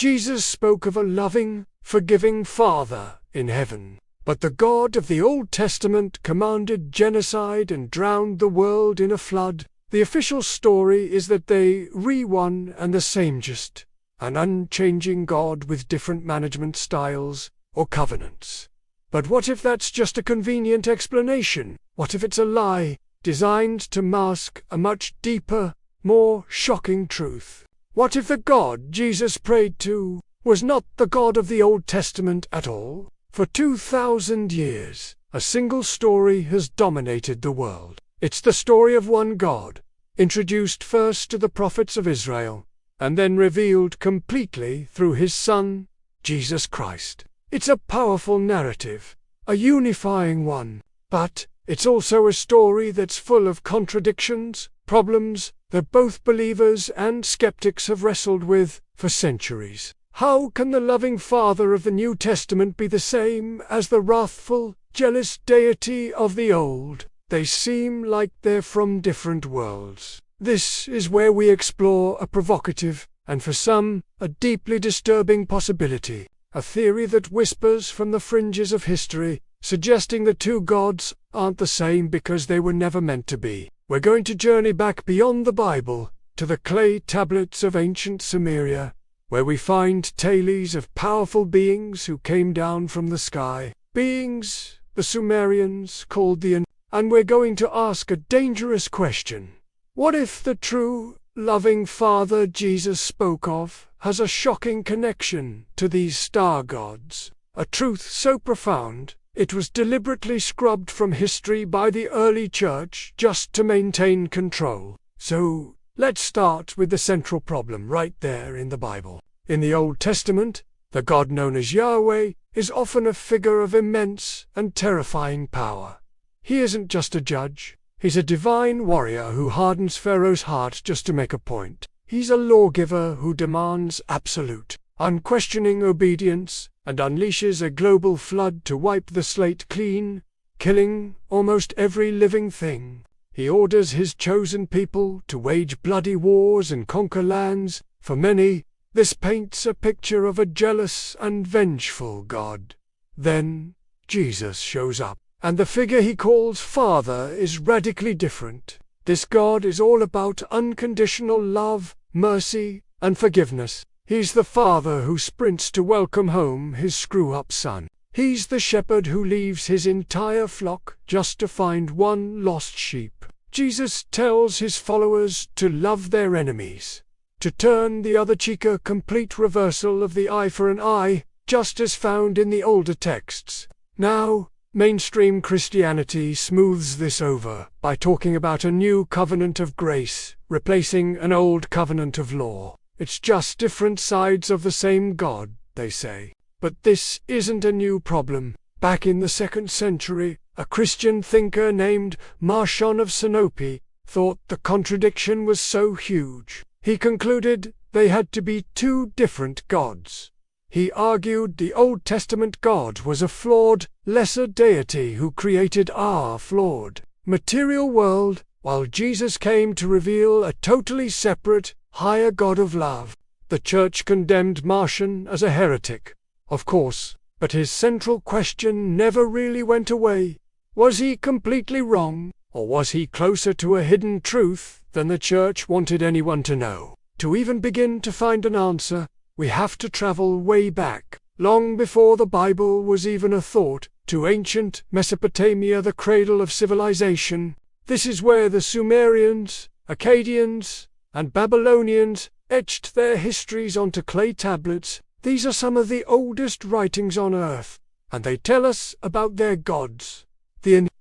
Jesus spoke of a loving, forgiving Father in heaven. But the God of the Old Testament commanded genocide and drowned the world in a flood. The official story is that they one and the same, just an unchanging God with different management styles or covenants. But what if that's just a convenient explanation? What if it's a lie, designed to mask a much deeper, more shocking truth? What if the God Jesus prayed to was not the God of the Old Testament at all? For 2,000 years, a single story has dominated the world. It's the story of one God, introduced first to the prophets of Israel, and then revealed completely through his Son, Jesus Christ. It's a powerful narrative, a unifying one, but it's also a story that's full of contradictions, problems that both believers and skeptics have wrestled with for centuries. How can the loving Father of the New Testament be the same as the wrathful, jealous deity of the Old? They seem like they're from different worlds. This is where we explore a provocative, and for some, a deeply disturbing possibility. A theory that whispers from the fringes of history, suggesting the two gods aren't the same because they were never meant to be. We're going to journey back beyond the Bible, to the clay tablets of ancient Sumeria, where we find tales of powerful beings who came down from the sky. Beings the Sumerians called the Anunnaki. And we're going to ask a dangerous question. What if the true, loving Father Jesus spoke of has a shocking connection to these star gods? A truth so profound, it was deliberately scrubbed from history by the early church just to maintain control. So, let's start with the central problem right there in the Bible. In the Old Testament, the God known as Yahweh is often a figure of immense and terrifying power. He isn't just a judge. He's a divine warrior who hardens Pharaoh's heart just to make a point. He's a lawgiver who demands absolute, unquestioning obedience and unleashes a global flood to wipe the slate clean, killing almost every living thing. He orders his chosen people to wage bloody wars and conquer lands. For many, this paints a picture of a jealous and vengeful God. Then, Jesus shows up. And the figure he calls Father is radically different. This God is all about unconditional love, mercy, and forgiveness. He's the father who sprints to welcome home his screw-up son. He's the shepherd who leaves his entire flock just to find one lost sheep. Jesus tells his followers to love their enemies, to turn the other cheek, a complete reversal of the eye for an eye, just as found in the older texts. Now, mainstream Christianity smooths this over by talking about a new covenant of grace, replacing an old covenant of law. It's just different sides of the same God, they say. But this isn't a new problem. Back in the 2nd century, a Christian thinker named Marcion of Sinope thought the contradiction was so huge. He concluded they had to be two different gods. He argued the Old Testament God was a flawed, lesser deity who created our flawed, material world, while Jesus came to reveal a totally separate, higher God of love. The Church condemned Marcion as a heretic, of course, but his central question never really went away. Was he completely wrong, or was he closer to a hidden truth than the Church wanted anyone to know? To even begin to find an answer, we have to travel way back, long before the Bible was even a thought, to ancient Mesopotamia, the cradle of civilization. This is where the Sumerians, Akkadians, and Babylonians etched their histories onto clay tablets. These are some of the oldest writings on earth, and they tell us about their gods.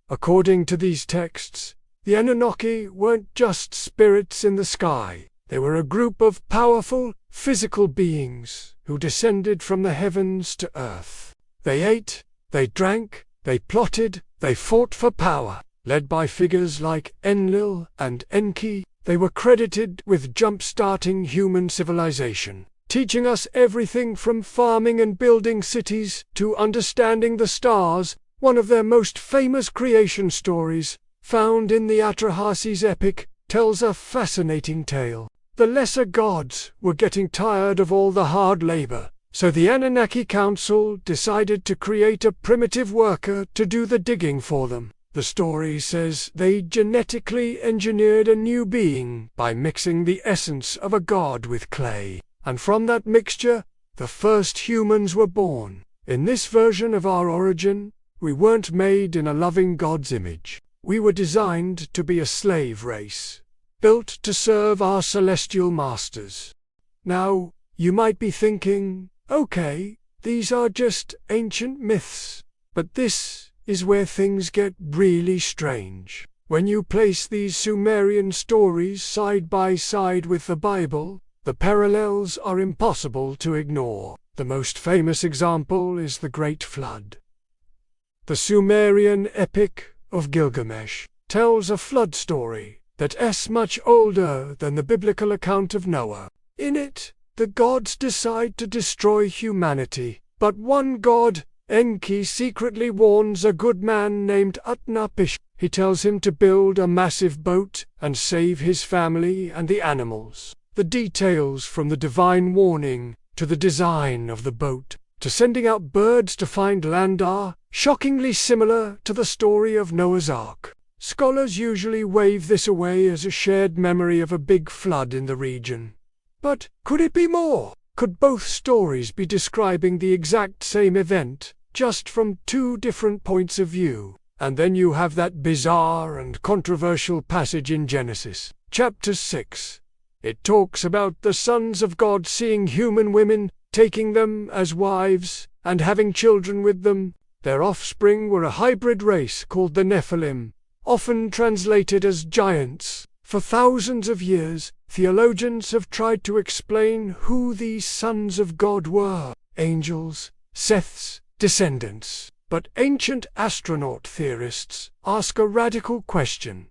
According to these texts, the Anunnaki weren't just spirits in the sky. They were a group of powerful, physical beings who descended from the heavens to earth. They ate, they drank, they plotted, they fought for power. Led by figures like Enlil and Enki, they were credited with jump-starting human civilization, teaching us everything from farming and building cities to understanding the stars. One of their most famous creation stories, found in the Atrahasis epic, tells a fascinating tale. The lesser gods were getting tired of all the hard labor, so the Anunnaki Council decided to create a primitive worker to do the digging for them. The story says they genetically engineered a new being by mixing the essence of a god with clay, and from that mixture, the first humans were born. In this version of our origin, we weren't made in a loving God's image. We were designed to be a slave race, built to serve our celestial masters. Now, you might be thinking, okay, these are just ancient myths, but this is where things get really strange. When you place these Sumerian stories side by side with the Bible, the parallels are impossible to ignore. The most famous example is the Great Flood. The Sumerian epic of Gilgamesh tells a flood story that's much older than the biblical account of Noah. In it, the gods decide to destroy humanity, but one god, Enki, secretly warns a good man named Utnapishtim. He tells him to build a massive boat and save his family and the animals. The details from the divine warning to the design of the boat to sending out birds to find land are shockingly similar to the story of Noah's Ark. Scholars usually wave this away as a shared memory of a big flood in the region. But could it be more? Could both stories be describing the exact same event, just from two different points of view? And then you have that bizarre and controversial passage in Genesis, chapter 6. It talks about the sons of God seeing human women, taking them as wives, and having children with them. Their offspring were a hybrid race called the Nephilim, often translated as giants. For thousands of years, theologians have tried to explain who these sons of God were, angels, Seth's descendants. But ancient astronaut theorists ask a radical question.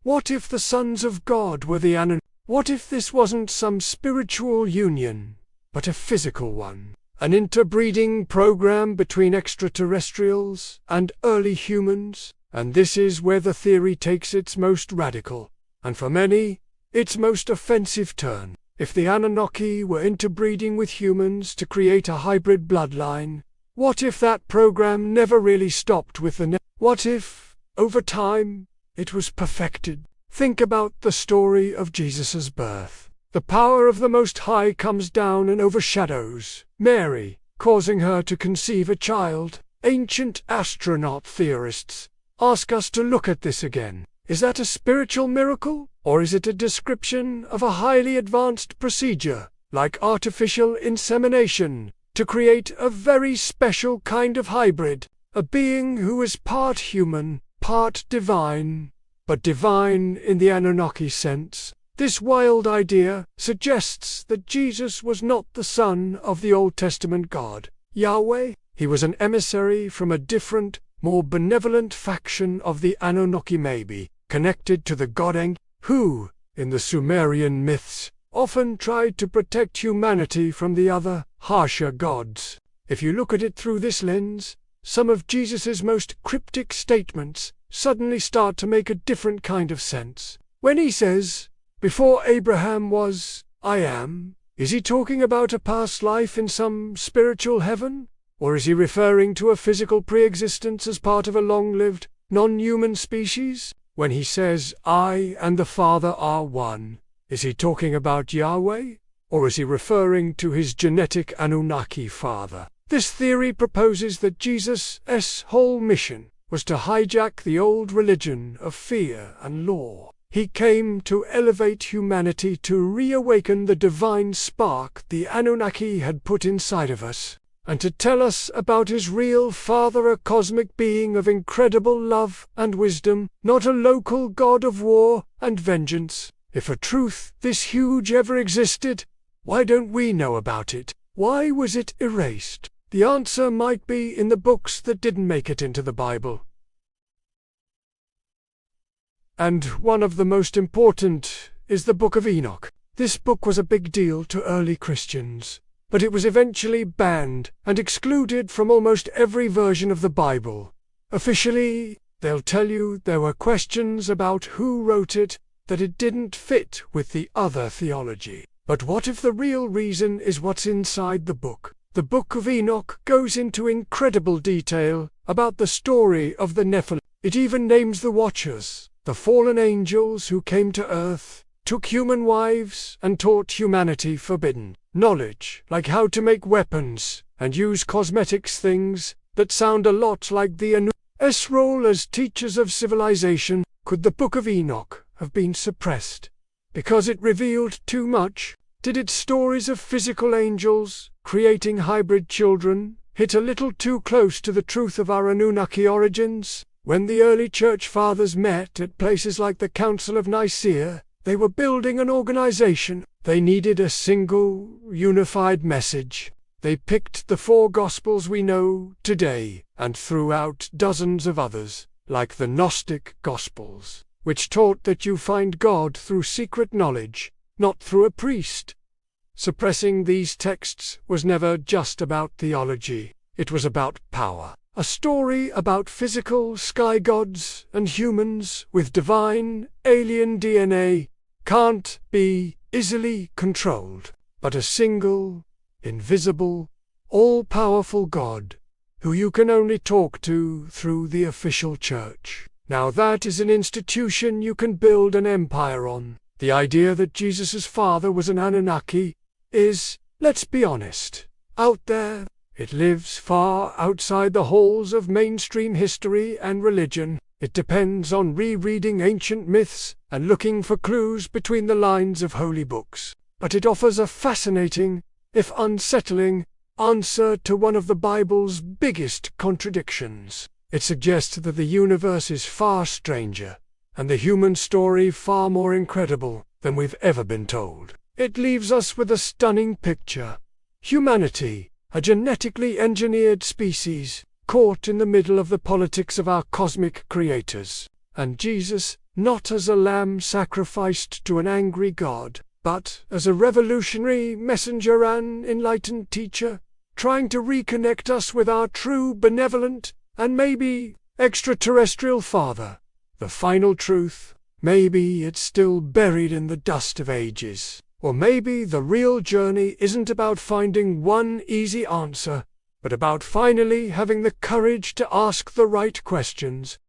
What if the sons of God were the Anunnaki? What if this wasn't some spiritual union, but a physical one? An interbreeding program between extraterrestrials and early humans? And this is where the theory takes its most radical, and for many, its most offensive turn. If the Anunnaki were interbreeding with humans to create a hybrid bloodline, what if that program never really stopped with the What if, over time, it was perfected? Think about the story of Jesus' birth. The power of the Most High comes down and overshadows Mary, causing her to conceive a child. Ancient astronaut theorists ask us to look at this again. Is that a spiritual miracle, or is it a description of a highly advanced procedure, like artificial insemination, to create a very special kind of hybrid, a being who is part human, part divine, but divine in the Anunnaki sense? This wild idea suggests that Jesus was not the son of the Old Testament God, Yahweh. He was an emissary from a different, more benevolent faction of the Anunnaki, maybe connected to the god Enki, who, in the Sumerian myths, often tried to protect humanity from the other, harsher gods. If you look at it through this lens, some of Jesus's most cryptic statements suddenly start to make a different kind of sense. When he says, "Before Abraham was, I am," is he talking about a past life in some spiritual heaven? Or is he referring to a physical pre-existence as part of a long-lived, non-human species? When he says, "I and the Father are one," is he talking about Yahweh? Or is he referring to his genetic Anunnaki father? This theory proposes that Jesus' whole mission was to hijack the old religion of fear and law. He came to elevate humanity, to reawaken the divine spark the Anunnaki had put inside of us, and to tell us about his real Father, a cosmic being of incredible love and wisdom, not a local god of war and vengeance. If a truth this huge ever existed, why don't we know about it? Why was it erased? The answer might be in the books that didn't make it into the Bible. And one of the most important is the Book of Enoch. This book was a big deal to early Christians, but it was eventually banned and excluded from almost every version of the Bible. Officially, they'll tell you there were questions about who wrote it, that it didn't fit with the other theology. But what if the real reason is what's inside the book? The Book of Enoch goes into incredible detail about the story of the Nephilim. It even names the Watchers, the fallen angels who came to earth, took human wives, and taught humanity forbidden knowledge, like how to make weapons and use cosmetics, things that sound a lot like the Anunnaki's role as teachers of civilization. Could the Book of Enoch have been suppressed because it revealed too much? Did its stories of physical angels creating hybrid children hit a little too close to the truth of our Anunnaki origins? When the early church fathers met at places like the Council of Nicaea, they were building an organization. They needed a single, unified message. They picked the 4 Gospels we know today and threw out dozens of others, like the Gnostic Gospels, which taught that you find God through secret knowledge, not through a priest. Suppressing these texts was never just about theology. It was about power. A story about physical sky gods and humans with divine, alien DNA can't be easily controlled. But a single, invisible, all-powerful God, who you can only talk to through the official church. Now that is an institution you can build an empire on. The idea that Jesus' father was an Anunnaki is, let's be honest, out there. It lives far outside the halls of mainstream history and religion. It depends on rereading ancient myths and looking for clues between the lines of holy books. But it offers a fascinating, if unsettling, answer to one of the Bible's biggest contradictions. It suggests that the universe is far stranger, and the human story far more incredible than we've ever been told. It leaves us with a stunning picture. Humanity, a genetically engineered species, caught in the middle of the politics of our cosmic creators. And Jesus, not as a lamb sacrificed to an angry God, but as a revolutionary messenger and enlightened teacher, trying to reconnect us with our true benevolent and maybe extraterrestrial Father. The final truth, maybe it's still buried in the dust of ages. Or maybe the real journey isn't about finding one easy answer, but about finally having the courage to ask the right questions.